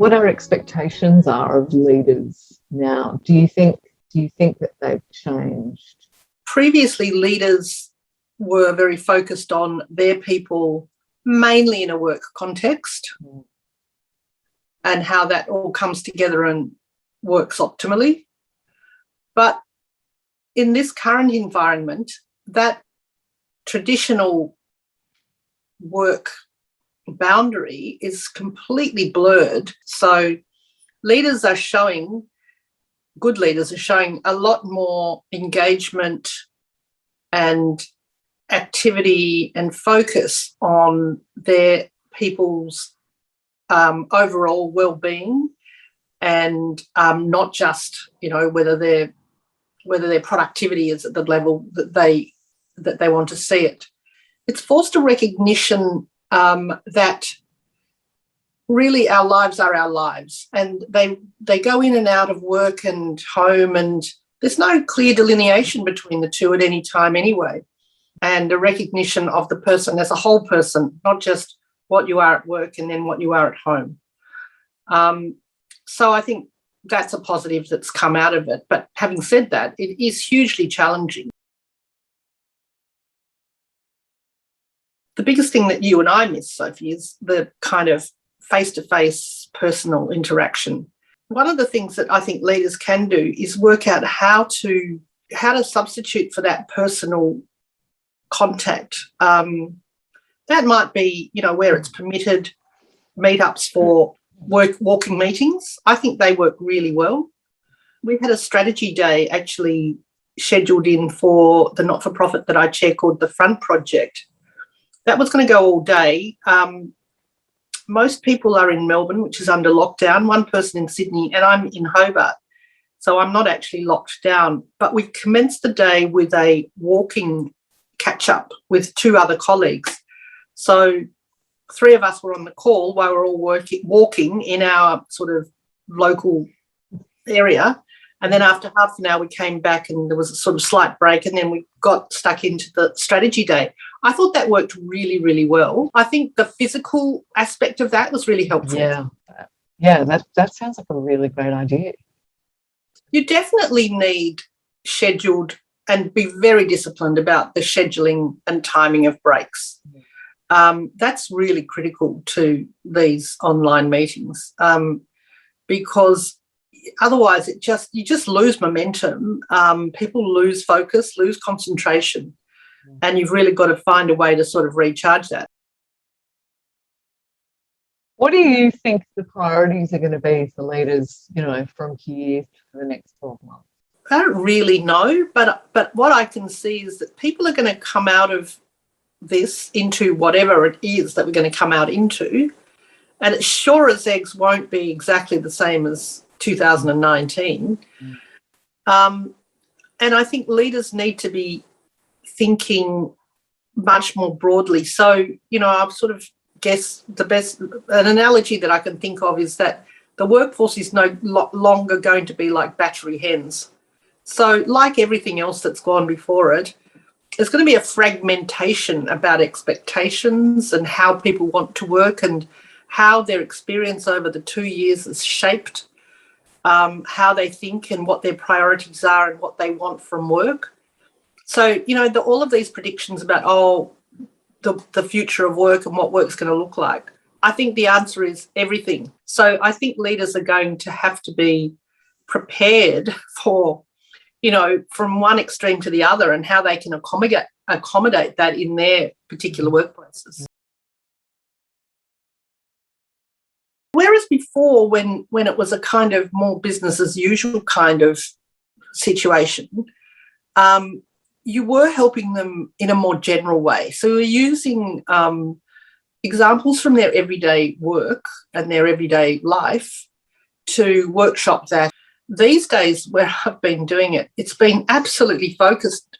what our expectations are of leaders now. Do you think that they've changed? Previously, leaders were very focused on their people, mainly in a work context, and how that all comes together and works optimally. But in this current environment, that traditional work boundary is completely blurred. So leaders are showing, good leaders are showing a lot more engagement and activity and focus on their people's overall well-being, and not just, whether their productivity is at the level that they want to see it. It's forced a recognition that really our lives are our lives, and they go in and out of work and home, and there's no clear delineation between the two at any time anyway, and a recognition of the person as a whole person, not just what you are at work and then what you are at home. So I think that's a positive that's come out of it. But having said that, it is hugely challenging. The biggest thing that you and I miss, Sophie, is the kind of face-to-face personal interaction. One of the things that I think leaders can do is work out how to substitute for that personal contact. That might be, where it's permitted, meetups for walking meetings. I think they work really well. We had a strategy day actually scheduled in for the not-for-profit that I chair called the Front Project. That was going to go all day. Most people are in Melbourne, which is under lockdown, one person in Sydney, and I'm in Hobart. So I'm not actually locked down. But we commenced the day with a walking catch-up with two other colleagues. So 3 of us were on the call while we're all walking in our sort of local area. And then after half an hour, we came back and there was a sort of slight break, and then we got stuck into the strategy day. I thought that worked really, really well. I think the physical aspect of that was really helpful. Yeah, that sounds like a really great idea. You definitely need scheduled and be very disciplined about the scheduling and timing of breaks. That's really critical to these online meetings, because otherwise you just lose momentum. People lose focus, lose concentration, and you've really got to find a way to sort of recharge that. What do you think the priorities are going to be for leaders, from here for the next 12 months? I don't really know, but what I can see is that people are going to come out of this into whatever it is that we're going to come out into, and it's sure as eggs won't be exactly the same as 2019. And I think leaders need to be thinking much more broadly. So, I've sort of guessed an analogy that I can think of is that the workforce is no longer going to be like battery hens. So like everything else that's gone before it, there's going to be a fragmentation about expectations and how people want to work and how their experience over the 2 years has shaped how they think and what their priorities are and what they want from work. So, all of these predictions about, the future of work and what work's going to look like, I think the answer is everything. So I think leaders are going to have to be prepared for, from one extreme to the other, and how they can accommodate that in their particular workplaces. Whereas before, when it was a kind of more business as usual kind of situation, you were helping them in a more general way. So you're using examples from their everyday work and their everyday life to workshop that. These days where I've been doing it, it's been absolutely focused,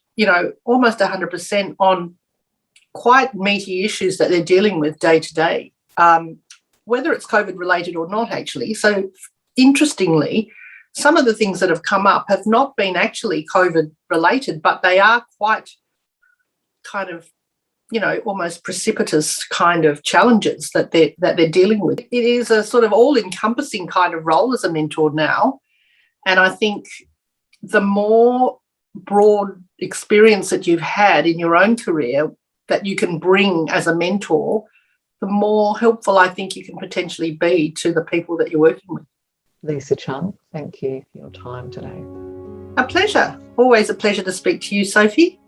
almost 100% on quite meaty issues that they're dealing with day to day, whether it's COVID related or not, actually. So interestingly, some of the things that have come up have not been actually COVID related, but they are quite kind of almost precipitous kind of challenges that they're dealing with. It is a sort of all-encompassing kind of role as a mentor now. And I think the more broad experience that you've had in your own career that you can bring as a mentor, the more helpful I think you can potentially be to the people that you're working with. Lisa Chung, thank you for your time today. A pleasure. Always a pleasure to speak to you, Sophie.